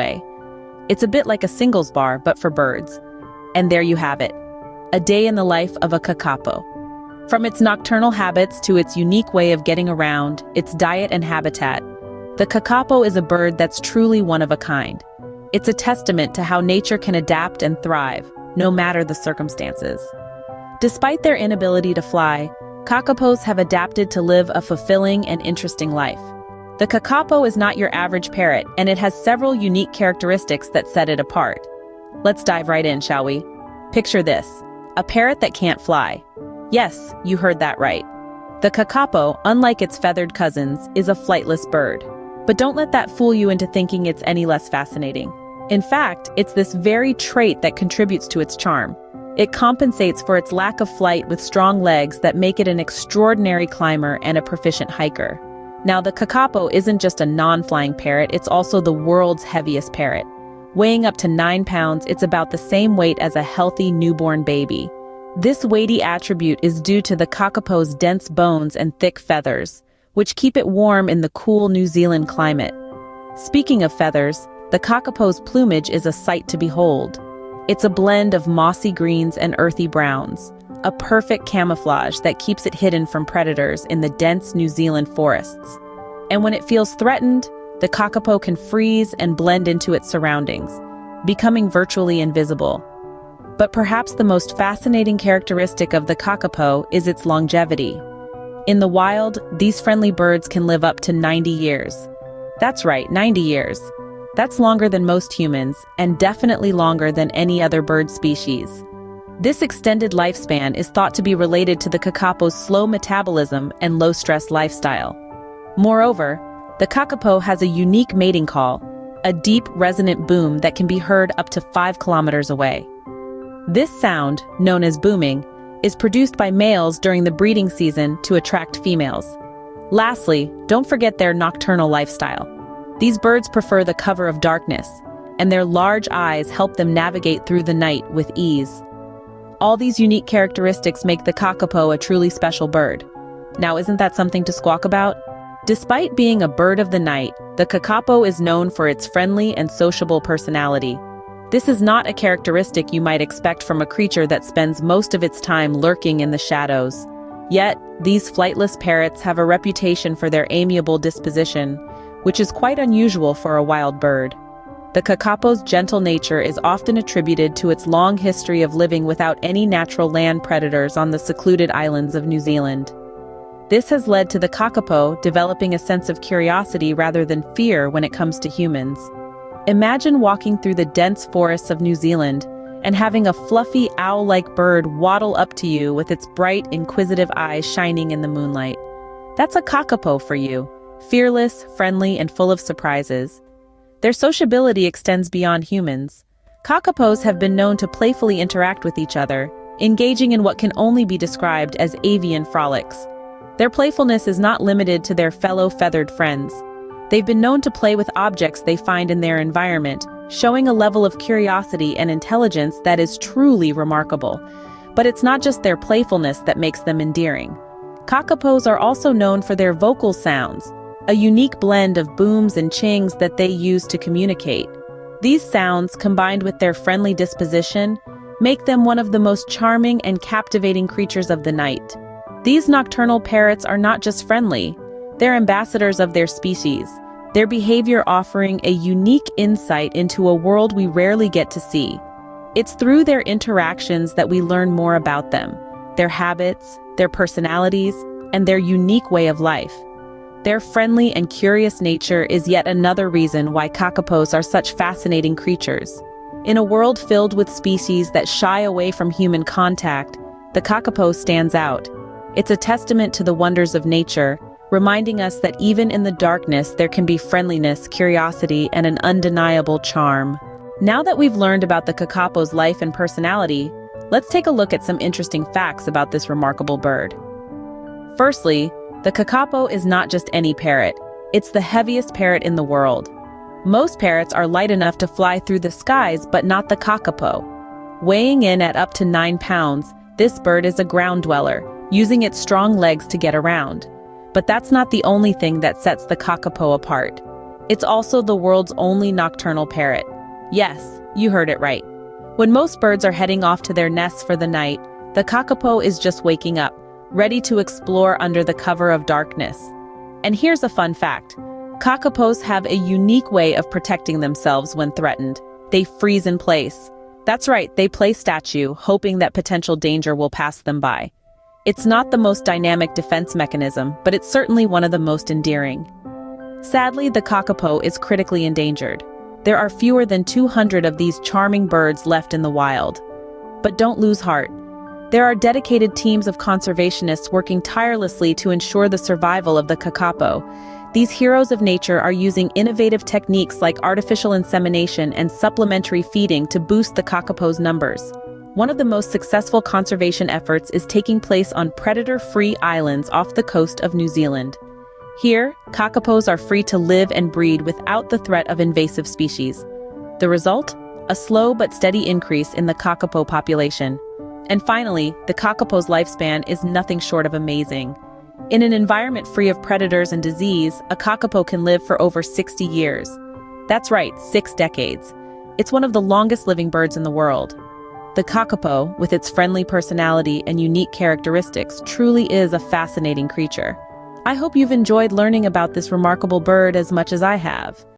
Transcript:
way. It's a bit like a singles bar, but for birds. And there you have it. A day in the life of a kakapo. From its nocturnal habits to its unique way of getting around, its diet and habitat, the kakapo is a bird that's truly one of a kind. It's a testament to how nature can adapt and thrive, no matter the circumstances. Despite their inability to fly, kakapos have adapted to live a fulfilling and interesting life. The kakapo is not your average parrot, and it has several unique characteristics that set it apart. Let's dive right in, shall we? Picture this: a parrot that can't fly. Yes, you heard that right. The kakapo, unlike its feathered cousins, is a flightless bird. But don't let that fool you into thinking it's any less fascinating. In fact, it's this very trait that contributes to its charm. It compensates for its lack of flight with strong legs that make it an extraordinary climber and a proficient hiker. Now, the kakapo isn't just a non-flying parrot, it's also the world's heaviest parrot. Weighing up to 9 pounds, it's about the same weight as a healthy newborn baby. This weighty attribute is due to the kakapo's dense bones and thick feathers, which keep it warm in the cool New Zealand climate. Speaking of feathers, the kakapo's plumage is a sight to behold. It's a blend of mossy greens and earthy browns, a perfect camouflage that keeps it hidden from predators in the dense New Zealand forests. And when it feels threatened, the kakapo can freeze and blend into its surroundings, becoming virtually invisible. But perhaps the most fascinating characteristic of the kakapo is its longevity. In the wild, these friendly birds can live up to 90 years. That's right, 90 years. That's longer than most humans, and definitely longer than any other bird species. This extended lifespan is thought to be related to the kakapo's slow metabolism and low-stress lifestyle. Moreover, the kakapo has a unique mating call, a deep, resonant boom that can be heard up to 5 kilometers away. This sound, known as booming, is produced by males during the breeding season to attract females. Lastly, don't forget their nocturnal lifestyle. These birds prefer the cover of darkness, and their large eyes help them navigate through the night with ease. All these unique characteristics make the kakapo a truly special bird. Now, isn't that something to squawk about? Despite being a bird of the night, the kakapo is known for its friendly and sociable personality. This is not a characteristic you might expect from a creature that spends most of its time lurking in the shadows. Yet, these flightless parrots have a reputation for their amiable disposition, which is quite unusual for a wild bird. The kakapo's gentle nature is often attributed to its long history of living without any natural land predators on the secluded islands of New Zealand. This has led to the kakapo developing a sense of curiosity rather than fear when it comes to humans. Imagine walking through the dense forests of New Zealand and having a fluffy owl-like bird waddle up to you with its bright, inquisitive eyes shining in the moonlight. That's a kakapo for you, fearless, friendly, and full of surprises. Their sociability extends beyond humans. Kakapos have been known to playfully interact with each other, engaging in what can only be described as avian frolics. Their playfulness is not limited to their fellow feathered friends. They've been known to play with objects they find in their environment, showing a level of curiosity and intelligence that is truly remarkable. But it's not just their playfulness that makes them endearing. Kakapos are also known for their vocal sounds, a unique blend of booms and chings that they use to communicate. These sounds, combined with their friendly disposition, make them one of the most charming and captivating creatures of the night. These nocturnal parrots are not just friendly, they're ambassadors of their species, their behavior offering a unique insight into a world we rarely get to see. It's through their interactions that we learn more about them, their habits, their personalities, and their unique way of life. Their friendly and curious nature is yet another reason why kakapos are such fascinating creatures. In a world filled with species that shy away from human contact, the kakapo stands out. It's a testament to the wonders of nature, reminding us that even in the darkness there can be friendliness, curiosity, and an undeniable charm. Now that we've learned about the kakapo's life and personality, let's take a look at some interesting facts about this remarkable bird. Firstly, the kakapo is not just any parrot. It's the heaviest parrot in the world. Most parrots are light enough to fly through the skies, but not the kakapo. Weighing in at up to 9 pounds, this bird is a ground dweller, using its strong legs to get around. But that's not the only thing that sets the kakapo apart. It's also the world's only nocturnal parrot. Yes, you heard it right. When most birds are heading off to their nests for the night, the kakapo is just waking up, ready to explore under the cover of darkness. And here's a fun fact. Kakapos have a unique way of protecting themselves when threatened. They freeze in place. That's right, they play statue, hoping that potential danger will pass them by. It's not the most dynamic defense mechanism, but it's certainly one of the most endearing. Sadly, the kakapo is critically endangered. There are fewer than 200 of these charming birds left in the wild. But don't lose heart. There are dedicated teams of conservationists working tirelessly to ensure the survival of the kakapo. These heroes of nature are using innovative techniques like artificial insemination and supplementary feeding to boost the kakapo's numbers. One of the most successful conservation efforts is taking place on predator-free islands off the coast of New Zealand. Here, kakapos are free to live and breed without the threat of invasive species. The result? A slow but steady increase in the kakapo population. And finally, the kakapo's lifespan is nothing short of amazing. In an environment free of predators and disease, a kakapo can live for over 60 years. That's right, 6 decades. It's one of the longest living birds in the world. The kakapo, with its friendly personality and unique characteristics, truly is a fascinating creature. I hope you've enjoyed learning about this remarkable bird as much as I have.